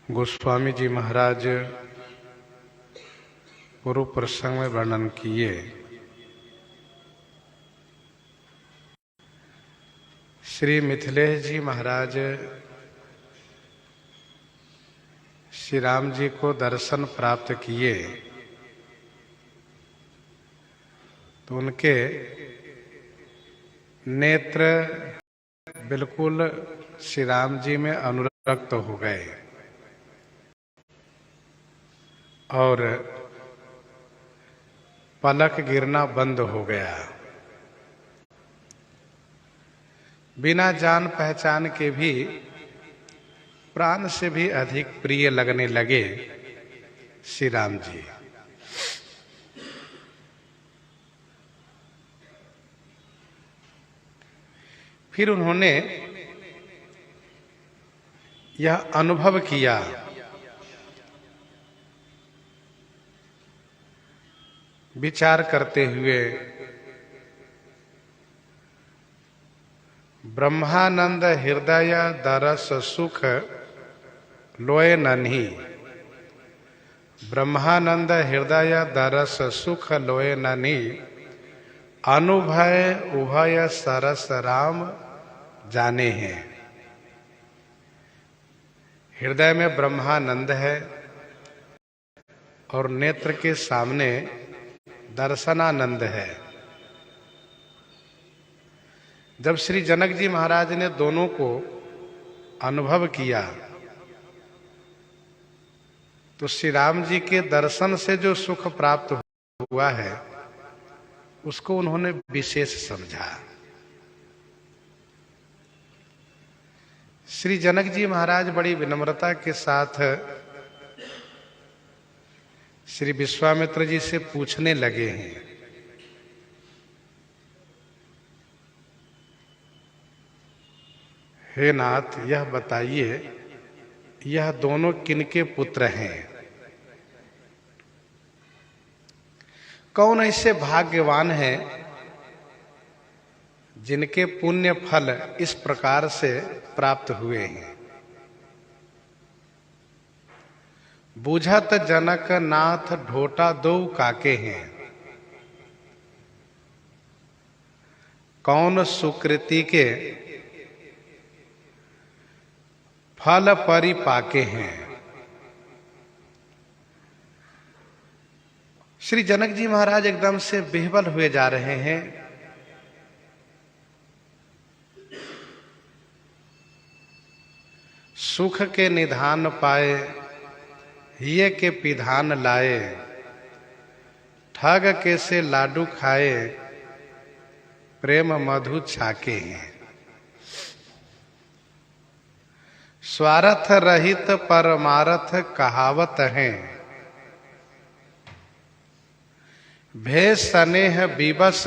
गोस्वामी जी महाराज पूर्व प्रसंग में वर्णन किए। श्री मिथिलेश जी महाराज श्री राम जी को दर्शन प्राप्त किए तो उनके नेत्र बिल्कुल श्री राम जी में अनुरक्त हो गए और पलक गिरना बंद हो गया। बिना जान पहचान के भी प्राण से भी अधिक प्रिय लगने लगे श्री राम जी। फिर उन्होंने यह अनुभव किया विचार करते हुए, ब्रह्मानंद हृदय दरस सुख लोए नन्ही, ब्रह्मानंद हृदय दरस सुख लोए नन्ही, अनुभय उभय सरस राम जाने हैं। हृदय में ब्रह्मानंद है और नेत्र के सामने दर्शनानंद है। जब श्री जनक जी महाराज ने दोनों को अनुभव किया तो श्री राम जी के दर्शन से जो सुख प्राप्त हुआ है उसको उन्होंने विशेष समझा। श्री जनक जी महाराज बड़ी विनम्रता के साथ श्री विश्वामित्र जी से पूछने लगे हैं, हे नाथ, यह बताइए यह दोनों किनके पुत्र हैं? कौन ऐसे भाग्यवान हैं जिनके पुण्य फल इस प्रकार से प्राप्त हुए हैं? बूझत जनक नाथ ढोटा दो काके हैं, कौन सुकृति के फल परिपाके हैं। श्री जनक जी महाराज एकदम से बेहबल हुए जा रहे हैं। सुख के निधान पाए हिये के पिधान लाए, ठग के से लाडू खाए प्रेम मधु छाके हैं। स्वार्थ रहित परमार्थ कहावत हैं, भेष स्नेह विवश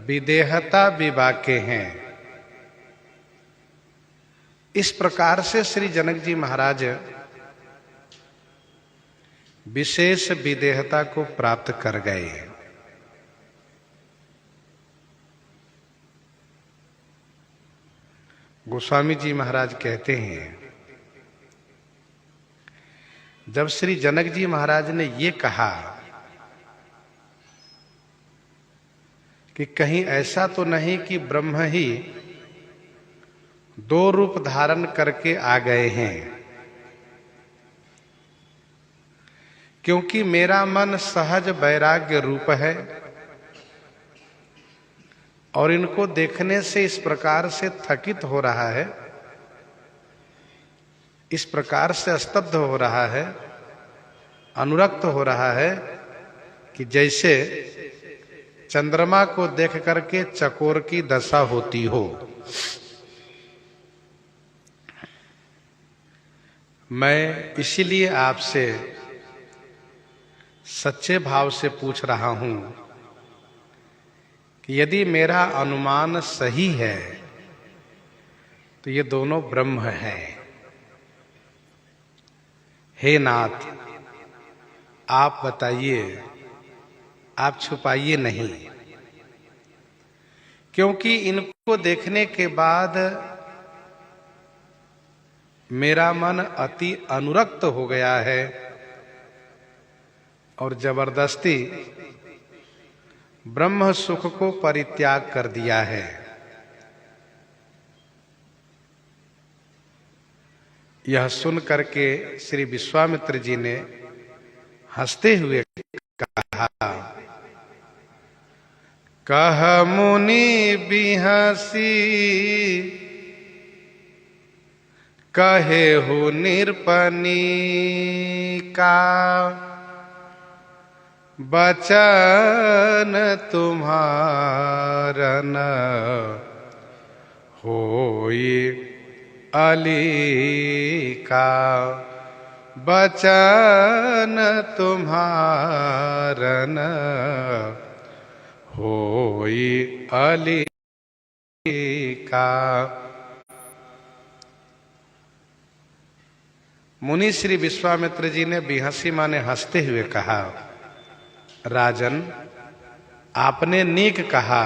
विदेहता विवाके हैं। इस प्रकार से श्री जनक जी महाराज विशेष विदेहता को प्राप्त कर गए। गोस्वामी जी महाराज कहते हैं, जब श्री जनक जी महाराज ने ये कहा कि कहीं ऐसा तो नहीं कि ब्रह्म ही दो रूप धारण करके आ गए हैं, क्योंकि मेरा मन सहज वैराग्य रूप है और इनको देखने से इस प्रकार से थकित हो रहा है, इस प्रकार से स्तब्ध हो रहा है, अनुरक्त हो रहा है कि जैसे चंद्रमा को देख करके चकोर की दशा होती हो। मैं इसीलिए आपसे सच्चे भाव से पूछ रहा हूं कि यदि मेरा अनुमान सही है तो ये दोनों ब्रह्म हैं। हे नाथ, आप बताइए, आप छुपाइए नहीं, क्योंकि इनको देखने के बाद मेरा मन अति अनुरक्त हो गया है और जबरदस्ती ब्रह्म सुख को परित्याग कर दिया है। यह सुन करके श्री विश्वामित्र जी ने हंसते हुए कहा, कह मुनि बिहसी कहे हो निरपनी का, बचन तुम्हारा न होई अली का, बचन तुम्हारा न होई अली का। मुनि श्री विश्वामित्र जी ने बिहसी माने हंसते हुए कहा, राजन आपने नीक कहा।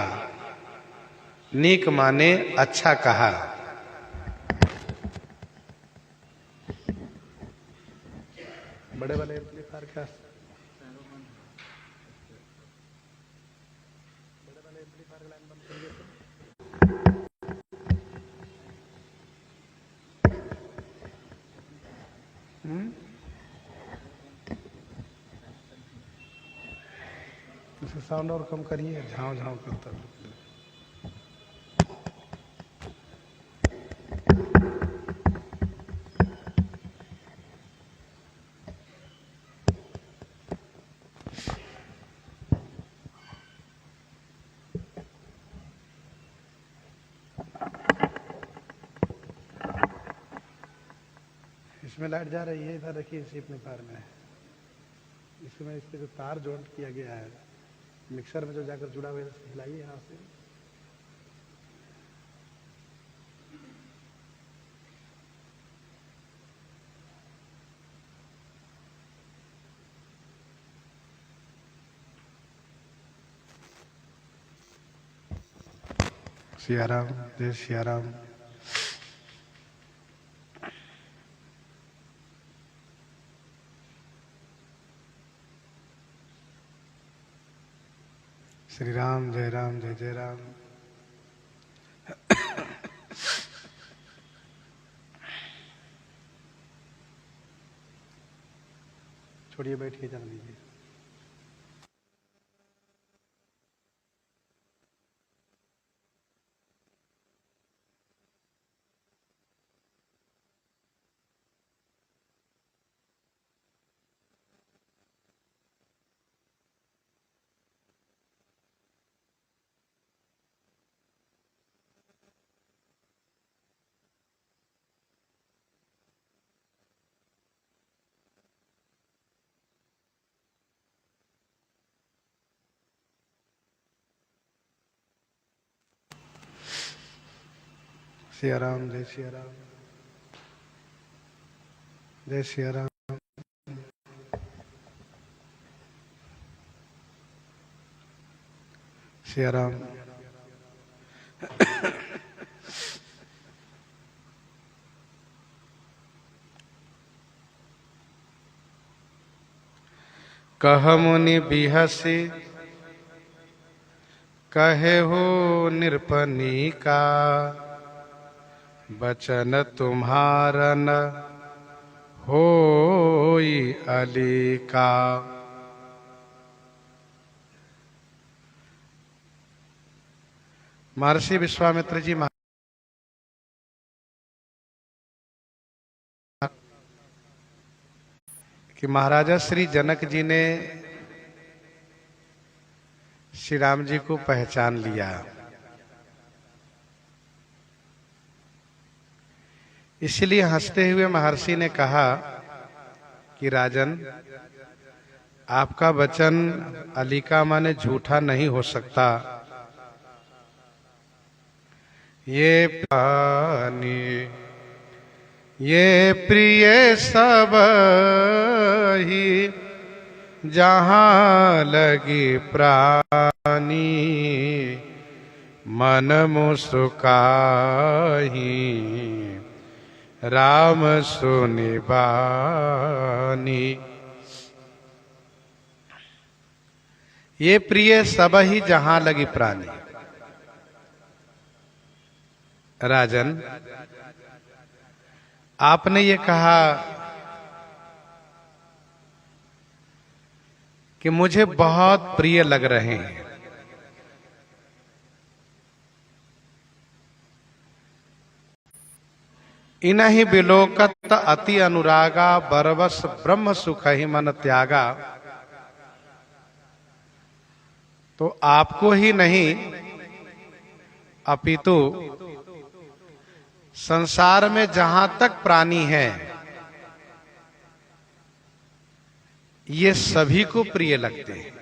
नीक माने अच्छा कहा। बड़े वाले एम्पलीफायर का लाइन बंद करिए। इसे साउंड और कम करिए, झाँव झाँव करता है। इसमें लाइट जा रही है, इधर रखिए इसी अपने पार में। इसमें इसके जो तार जॉइंट किया गया है मिक्सर में जो जाकर जुड़ा हुआ है, हिलाइए यहाँ से। सियाराम, जय सियाराम। श्री राम, जय राम, जय जय राम। छोड़िए, बैठिए, जाने दीजिए। सियाराम, जय सियाराम, जय सियाराम। सियाराम। कह मुनि बिहसी कहे हो निरपनी का, बचन तुम्हारा न होई अली का। महर्षि विश्वामित्र जी कि महाराजा श्री जनक जी ने श्री राम जी को पहचान लिया। इसलिए हंसते हुए महर्षि ने कहा कि राजन, आपका वचन अली का माने झूठा नहीं हो सकता। ये पानी ये प्रिय सब ही जहाँ लगी प्राणी, मन मुस्काही राम सुनि बानी। ये प्रिय सब ही जहां लगी प्राणी। राजन, आपने ये कहा कि मुझे बहुत प्रिय लग रहे हैं। इनहि बिलोकत अति अनुरागा, बरवस ब्रह्म सुख ही मन त्यागा। तो आपको ही नहीं अपितु संसार में जहां तक प्राणी है ये सभी को प्रिय लगते हैं।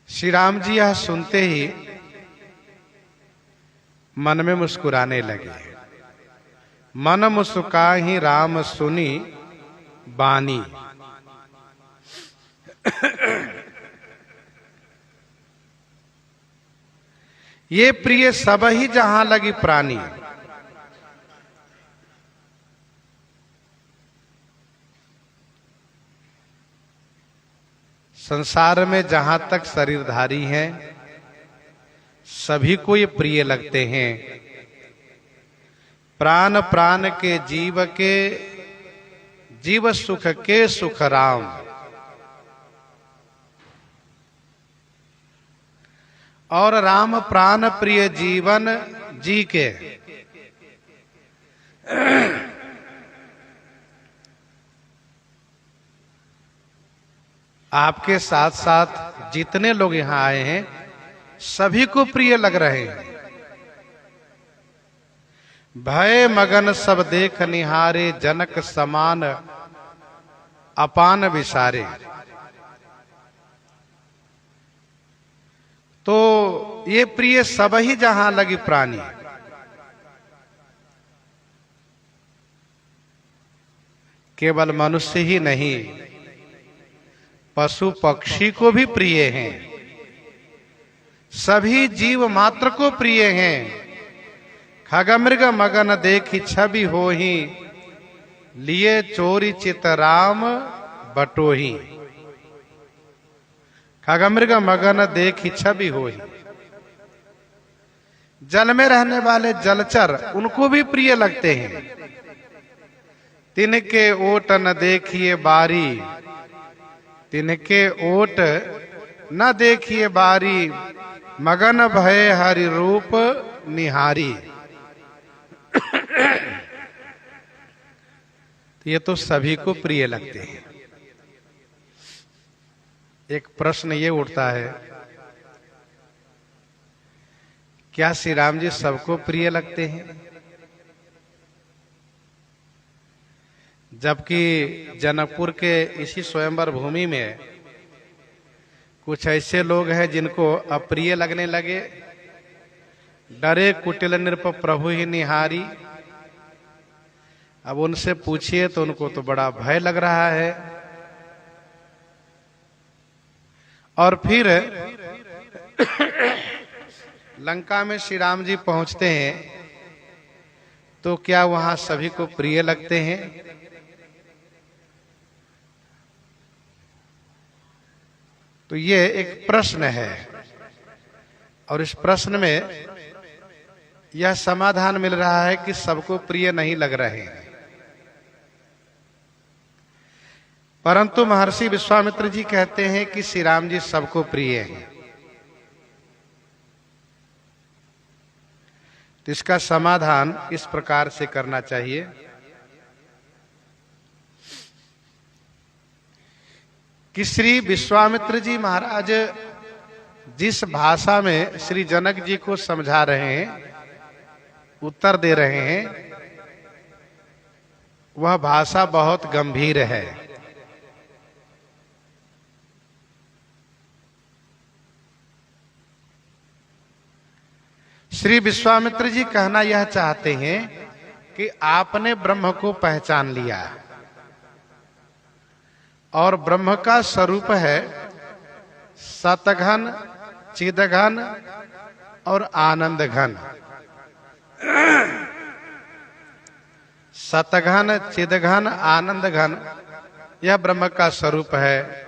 श्री राम जी यह सुनते ही मन में मुस्कुराने लगे। मन मुस्काहि राम सुनी बानी। ये प्रिय सब ही जहां लगी प्राणी। संसार में जहां तक शरीरधारी हैं सभी को ये प्रिय लगते हैं। प्राण प्राण के जीव सुख के सुख राम। और राम प्राण प्रिय जीवन जी के। आपके साथ साथ जितने लोग यहां आए हैं सभी को प्रिय लग रहे हैं। भय मगन सब देख निहारे, जनक समान अपान विसारे। तो ये प्रिय सब ही जहां लगी प्राणी। केवल मनुष्य ही नहीं, पशु पक्षी को भी प्रिय हैं। सभी जीव मात्र को प्रिय हैं। खगमृग मगन देखी छवि होहि, लिए चोरी चित राम बटोही। खगमृग मगन देखी छवि होहि। जल में रहने वाले जलचर उनको भी प्रिय लगते हैं। तिनके ओट न देखिए बारी, तिनके ओट न देखिए बारी, मगन भय हरि रूप निहारी। ये तो सभी को प्रिय लगते हैं। एक प्रश्न ये उठता है, क्या श्री राम जी सबको प्रिय लगते हैं? जबकि जनकपुर के इसी स्वयंवर भूमि में कुछ ऐसे लोग हैं जिनको अप्रिय लगने लगे। डरे कुटिल नृप प्रभु ही निहारी। अब उनसे पूछिए तो उनको तो बड़ा भय लग रहा है। और फिर लंका में श्री राम जी पहुंचते हैं तो क्या वहां सभी को प्रिय लगते हैं? तो ये एक प्रश्न है और इस प्रश्न में यह समाधान मिल रहा है कि सबको प्रिय नहीं लग रहे हैं। परंतु महर्षि विश्वामित्र जी कहते हैं कि श्री राम जी सबको प्रिय हैं। तो इसका समाधान इस प्रकार से करना चाहिए कि श्री विश्वामित्र जी महाराज जिस भाषा में श्री जनक जी को समझा रहे हैं, उत्तर दे रहे हैं, वह भाषा बहुत गंभीर है। श्री विश्वामित्र जी कहना यह चाहते हैं कि आपने ब्रह्म को पहचान लिया और ब्रह्म का स्वरूप है सतघन, चिदघन और आनंद घन। सतघन चिदघन आनंद घन, यह ब्रह्म का स्वरूप है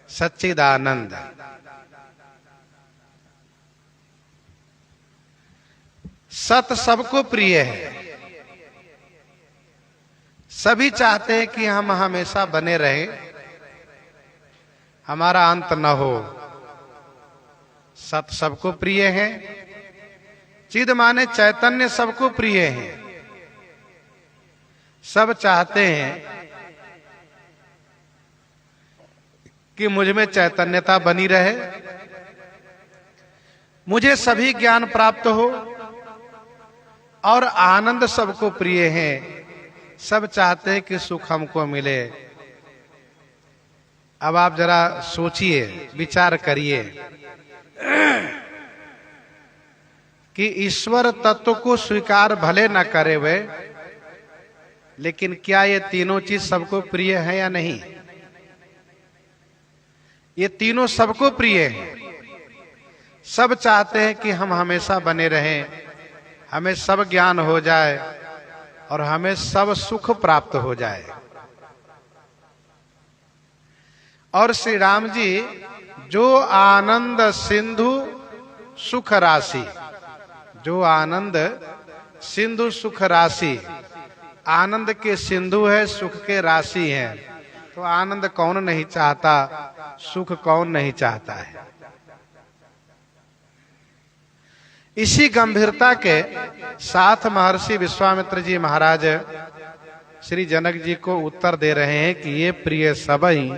सच्चिदानंद। सत सबको प्रिय है, सभी चाहते हैं कि हम हमेशा बने रहें, हमारा अंत न हो। सत सबको प्रिय है। चिद माने चैतन्य सबको प्रिय है। सब चाहते हैं कि मुझ में चैतन्यता बनी रहे, मुझे सभी ज्ञान प्राप्त हो, और आनंद सबको प्रिय है। सब चाहते हैं कि सुख हमको मिले। अब आप जरा सोचिए, विचार करिए कि ईश्वर तत्व को स्वीकार भले न करे वे, लेकिन क्या ये तीनों चीज सबको प्रिय है या नहीं? ये तीनों सबको प्रिय हैं। सब चाहते हैं कि हम हमेशा बने रहें, हमें सब ज्ञान हो जाए और हमें सब सुख प्राप्त हो जाए। और श्री राम जी जो आनंद सिंधु सुख राशि, जो आनंद सिंधु सुख राशि, आनंद के सिंधु है, सुख के राशि है। तो आनंद कौन नहीं चाहता, सुख कौन नहीं चाहता है? इसी गंभीरता के साथ महर्षि विश्वामित्र जी महाराज श्री जनक जी को उत्तर दे रहे हैं कि ये प्रिय सबई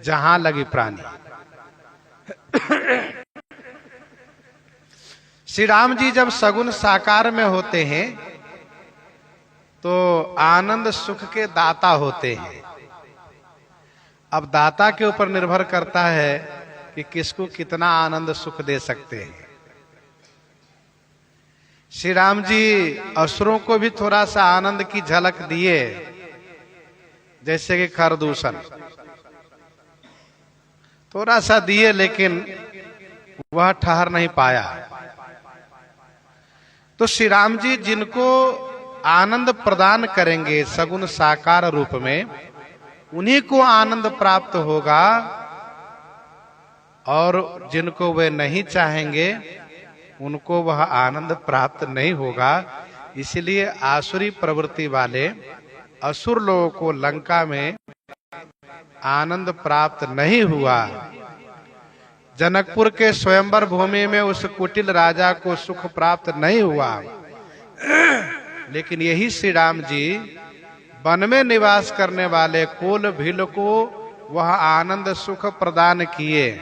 जहां लगी प्राणी। श्री राम जी जब सगुण साकार में होते हैं तो आनंद सुख के दाता होते हैं। अब दाता के ऊपर निर्भर करता है कि किसको कितना आनंद सुख दे सकते हैं। श्री राम जी असुरों को भी थोड़ा सा आनंद की झलक दिए, जैसे कि खरदूषण थोड़ा सा दिए, लेकिन वह ठहर नहीं पाया। तो श्री राम जी जिनको आनंद प्रदान करेंगे सगुण साकार रूप में, उन्हीं को आनंद प्राप्त होगा, और जिनको वे नहीं चाहेंगे उनको वह आनंद प्राप्त नहीं होगा। इसलिए आसुरी प्रवृत्ति वाले असुर लोगों को लंका में आनंद प्राप्त नहीं हुआ। जनकपुर के स्वयंवर भूमि में उस कुटिल राजा को सुख प्राप्त नहीं हुआ। लेकिन यही श्री राम जी वन में निवास करने वाले कुल भील को वह आनंद सुख प्रदान किए,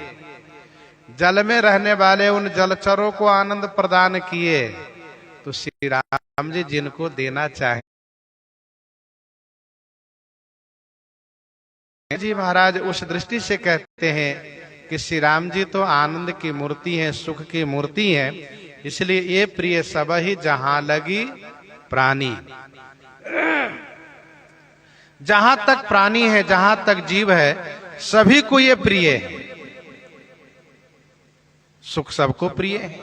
जल में रहने वाले उन जलचरों को आनंद प्रदान किए। तो श्री राम जी जिनको देना चाहे जी महाराज उस दृष्टि से कहते हैं कि श्री राम जी तो आनंद की मूर्ति हैं, सुख की मूर्ति हैं। इसलिए ये प्रिय सब ही जहां लगी प्राणी। जहां तक प्राणी है, जहां तक जीव है, सभी को ये प्रिय है। सुख सबको प्रिय है।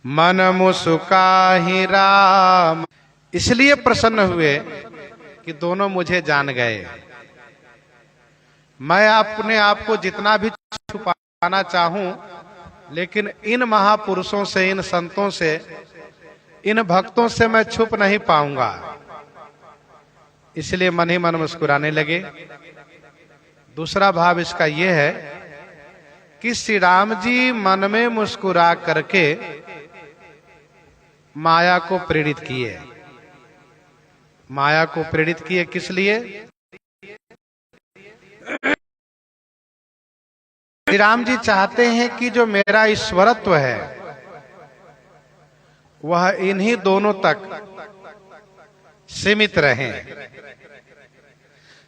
मन मुस्काहि राम, इसलिए प्रसन्न हुए कि दोनों मुझे जान गए। मैं अपने आप को जितना भी छुपाना चाहूं, लेकिन इन महापुरुषों से, इन संतों से, इन भक्तों से मैं छुप नहीं पाऊंगा। इसलिए मन ही मन मुस्कुराने लगे। दूसरा भाव इसका यह है कि श्री राम जी मन में मुस्कुरा करके माया को प्रेरित किए। माया को प्रेरित किए किस लिए? श्री राम जी चाहते हैं कि जो मेरा ईश्वरत्व है वह इन्हीं दोनों तक सीमित रहे,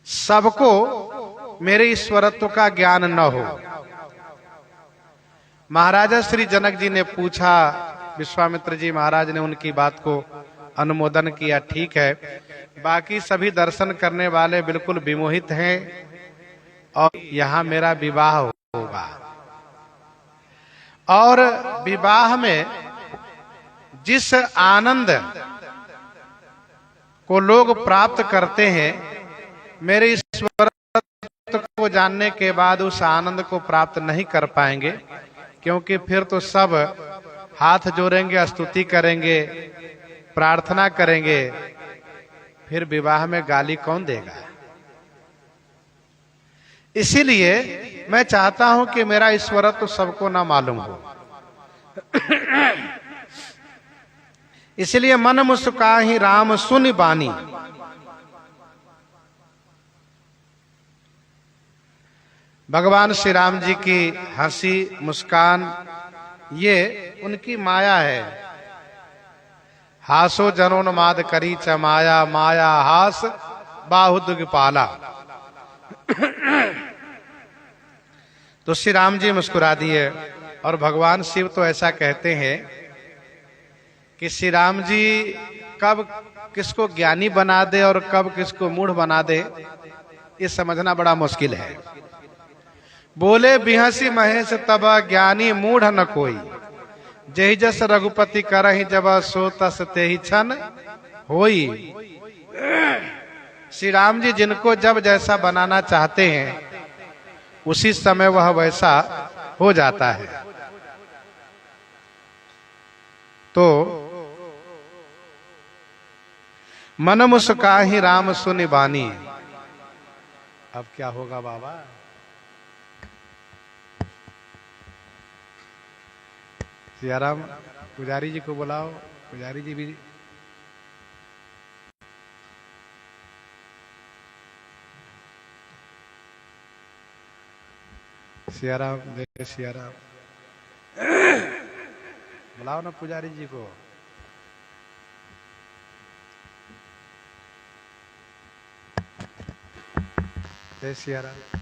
सबको मेरे ईश्वरत्व का ज्ञान न हो। महाराजा श्री जनक जी ने पूछा, विश्वामित्र जी महाराज ने उनकी बात को अनुमोदन किया, ठीक है, बाकी सभी दर्शन करने वाले बिल्कुल विमोहित हैं और यहाँ मेरा विवाह होगा। और विवाह में जिस आनंद को लोग प्राप्त करते हैं, मेरे ईश्वर को जानने के बाद उस आनंद को प्राप्त नहीं कर पाएंगे, क्योंकि फिर तो सब हाथ जोड़ेंगे, स्तुति करेंगे, प्रार्थना करेंगे, फिर विवाह में गाली कौन देगा। इसीलिए मैं चाहता हूं कि मेरा ईश्वरत्व सबको ना मालूम हो। इसलिए मन मुस्काहि राम सुनि बानी। भगवान श्री राम जी की हंसी मुस्कान ये उनकी माया है। हासो जनोन्माद करी च माया, माया हास बाहुदुग पाला। तो श्री राम जी मुस्कुरा दिए। और भगवान शिव तो ऐसा कहते हैं कि श्री राम जी कब किसको ज्ञानी बना दे और कब किसको मूढ़ बना दे, ये समझना बड़ा मुश्किल है। बोले बिहसी महेश तब ज्ञानी मूढ़ न कोई, जहि जस रघुपति करहि जब सो तस तेहि छन होई। श्री राम जी जिनको जब जैसा बनाना चाहते हैं उसी समय वह वैसा हो जाता है। तो मन मुस्काहि राम सुनि बानी। अब क्या होगा बाबा? सियाराम पुजारी जी को बुलाओ। पुजारी जी भी सियाराम, जय सियाराम। बुलाओ ना पुजारी जी को। जय सियाराम।